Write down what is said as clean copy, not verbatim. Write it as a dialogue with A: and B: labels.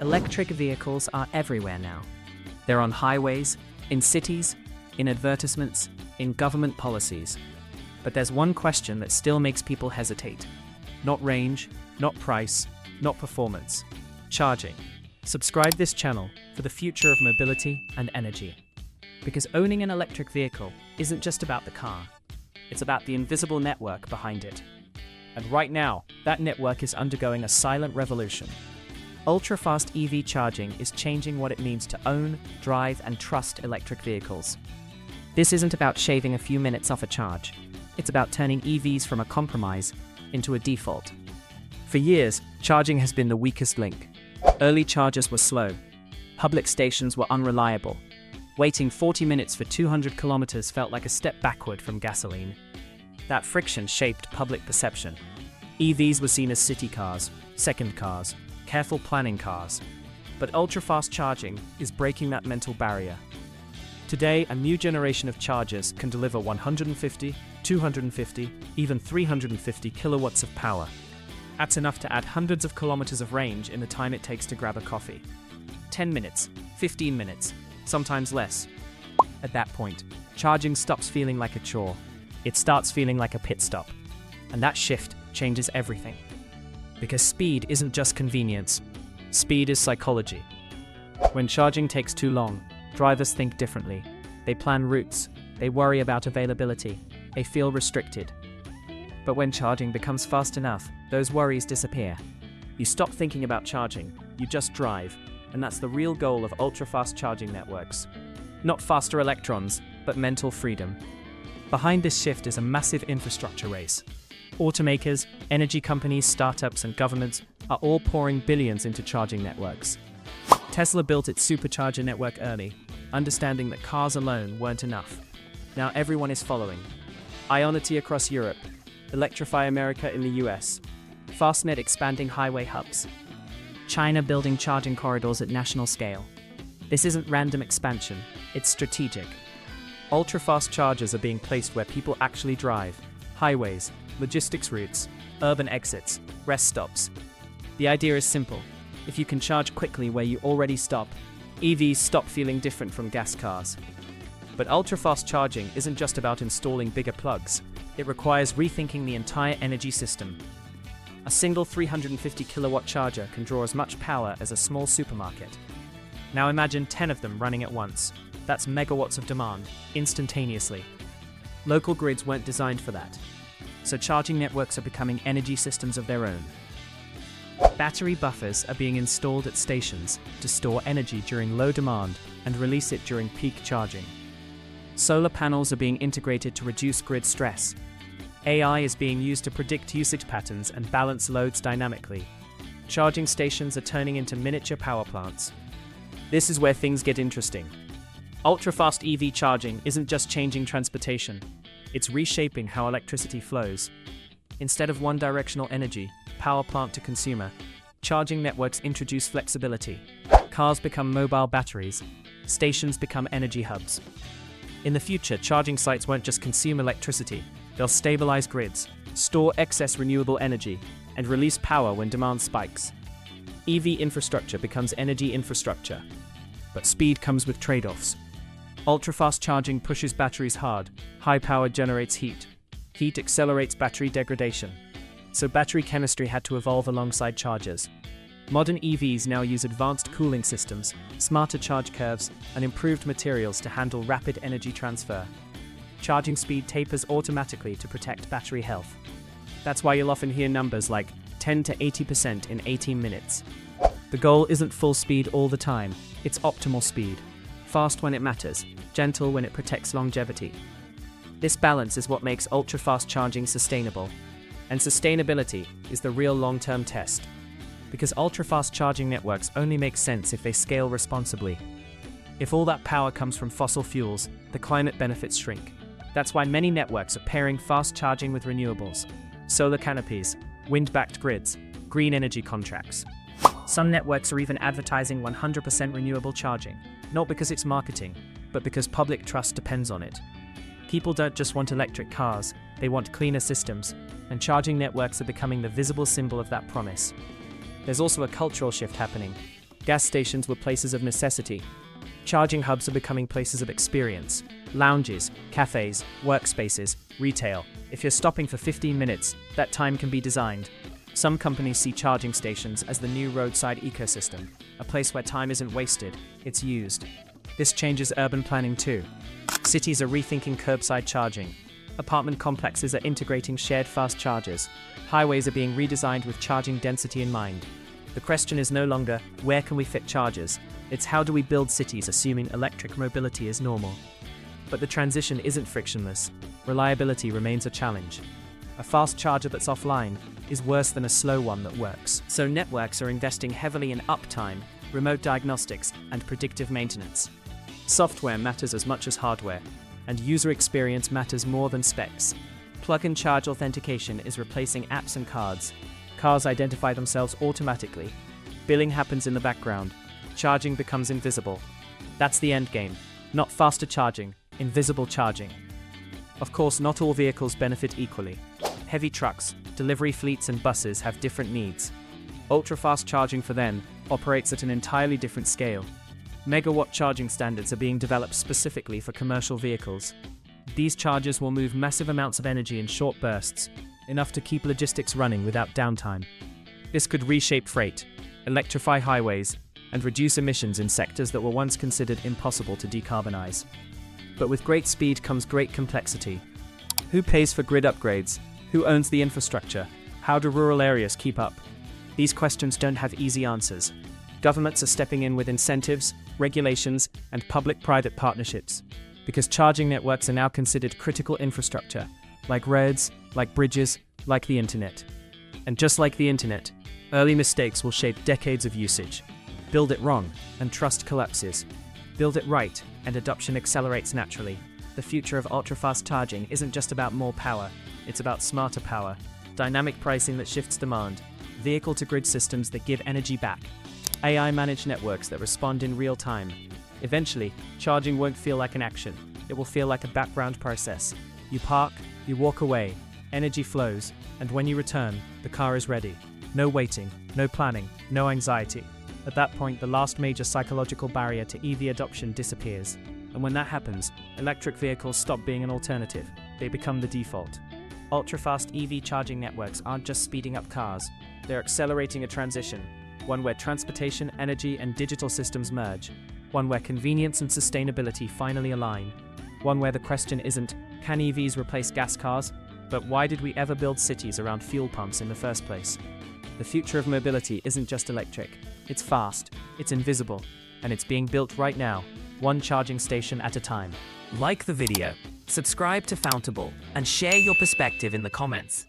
A: Electric vehicles are everywhere now. They're on highways, in cities, in advertisements, in government policies. But there's one question that still makes people hesitate. Not range, not price, not performance. Charging. Subscribe this channel for the future of mobility and energy. Because owning an electric vehicle isn't just about the car. It's about the invisible network behind it. And right now, that network is undergoing a silent revolution. Ultra-fast EV charging is changing what it means to own, drive, and trust electric vehicles. This isn't about shaving a few minutes off a charge. It's about turning EVs from a compromise into a default. For years, charging has been the weakest link. Early chargers were slow. Public stations were unreliable. Waiting 40 minutes for 200 kilometers felt like a step backward from gasoline. That friction shaped public perception. EVs were seen as city cars, second cars, careful planning cars. But ultra-fast charging is breaking that mental barrier. Today, a new generation of chargers can deliver 150, 250, even 350 kilowatts of power. That's enough to add hundreds of kilometers of range in the time it takes to grab a coffee. 10 minutes, 15 minutes, sometimes less. At that point, charging stops feeling like a chore. It starts feeling like a pit stop. And that shift changes everything. Because speed isn't just convenience. Speed is psychology. When charging takes too long, drivers think differently. They plan routes. They worry about availability. They feel restricted. But when charging becomes fast enough, those worries disappear. You stop thinking about charging. You just drive. And that's the real goal of ultra-fast charging networks. Not faster electrons, but mental freedom. Behind this shift is a massive infrastructure race. Automakers, energy companies, startups, and governments are all pouring billions into charging networks. Tesla built its supercharger network early, understanding that cars alone weren't enough. Now everyone is following. Ionity across Europe, Electrify America in the US, Fastnet expanding highway hubs, China building charging corridors at national scale. This isn't random expansion, it's strategic. Ultra-fast chargers are being placed where people actually drive. Highways, logistics routes, urban exits, rest stops. The idea is simple. If you can charge quickly where you already stop, EVs stop feeling different from gas cars. But ultra-fast charging isn't just about installing bigger plugs. It requires rethinking the entire energy system. A single 350 kilowatt charger can draw as much power as a small supermarket. Now imagine 10 of them running at once. That's megawatts of demand, instantaneously. Local grids weren't designed for that. So charging networks are becoming energy systems of their own. Battery buffers are being installed at stations to store energy during low demand and release it during peak charging. Solar panels are being integrated to reduce grid stress. AI is being used to predict usage patterns and balance loads dynamically. Charging stations are turning into miniature power plants. This is where things get interesting. Ultra-fast EV charging isn't just changing transportation. It's reshaping how electricity flows. Instead of one-directional energy, power plant to consumer, charging networks introduce flexibility. Cars become mobile batteries. Stations become energy hubs. In the future, charging sites won't just consume electricity. They'll stabilize grids, store excess renewable energy, and release power when demand spikes. EV infrastructure becomes energy infrastructure. But speed comes with trade-offs. Ultra-fast charging pushes batteries hard. High power generates heat. Heat accelerates battery degradation. So battery chemistry had to evolve alongside chargers. Modern EVs now use advanced cooling systems, smarter charge curves, and improved materials to handle rapid energy transfer. Charging speed tapers automatically to protect battery health. That's why you'll often hear numbers like 10 to 80% in 18 minutes. The goal isn't full speed all the time, it's optimal speed. Fast when it matters, gentle when it protects longevity. This balance is what makes ultra-fast charging sustainable. And sustainability is the real long-term test. Because ultra-fast charging networks only make sense if they scale responsibly. If all that power comes from fossil fuels, the climate benefits shrink. That's why many networks are pairing fast charging with renewables, solar canopies, wind-backed grids, green energy contracts. Some networks are even advertising 100% renewable charging, not because it's marketing, but because public trust depends on it. People don't just want electric cars, they want cleaner systems, and charging networks are becoming the visible symbol of that promise. There's also a cultural shift happening. Gas stations were places of necessity. Charging hubs are becoming places of experience. Lounges, cafes, workspaces, retail. If you're stopping for 15 minutes, that time can be designed. Some companies see charging stations as the new roadside ecosystem, a place where time isn't wasted, it's used. This changes urban planning too. Cities are rethinking curbside charging. Apartment complexes are integrating shared fast chargers. Highways are being redesigned with charging density in mind. The question is no longer, where can we fit chargers? It's how do we build cities assuming electric mobility is normal? But the transition isn't frictionless. Reliability remains a challenge. A fast charger that's offline is worse than a slow one that works. So networks are investing heavily in uptime, remote diagnostics, and predictive maintenance. Software matters as much as hardware, and user experience matters more than specs. Plug-and-charge authentication is replacing apps and cards. Cars identify themselves automatically. Billing happens in the background. Charging becomes invisible. That's the end game. Not faster charging, invisible charging. Of course, not all vehicles benefit equally. Heavy trucks, delivery fleets, and buses have different needs. Ultra-fast charging for them operates at an entirely different scale. Megawatt charging standards are being developed specifically for commercial vehicles. These chargers will move massive amounts of energy in short bursts, enough to keep logistics running without downtime. This could reshape freight, electrify highways, and reduce emissions in sectors that were once considered impossible to decarbonize. But with great speed comes great complexity. Who pays for grid upgrades? Who owns the infrastructure? How do rural areas keep up? These questions don't have easy answers. Governments are stepping in with incentives, regulations, and public-private partnerships, because charging networks are now considered critical infrastructure, like roads, like bridges, like the internet. And just like the internet, early mistakes will shape decades of usage. Build it wrong, and trust collapses. Build it right, and adoption accelerates naturally. The future of ultra-fast charging isn't just about more power, it's about smarter power, dynamic pricing that shifts demand, vehicle-to-grid systems that give energy back, AI-managed networks that respond in real time. Eventually, charging won't feel like an action, it will feel like a background process. You park, you walk away, energy flows, and when you return, the car is ready. No waiting, no planning, no anxiety. At that point, the last major psychological barrier to EV adoption disappears. And when that happens, electric vehicles stop being an alternative. They become the default. Ultra-fast EV charging networks aren't just speeding up cars. They're accelerating a transition, one where transportation, energy, and digital systems merge. One where convenience and sustainability finally align. One where the question isn't, can EVs replace gas cars? But why did we ever build cities around fuel pumps in the first place? The future of mobility isn't just electric. It's fast, it's invisible, and it's being built right now, one charging station at a time.
B: Like the video, subscribe to Fountable, and share your perspective in the comments.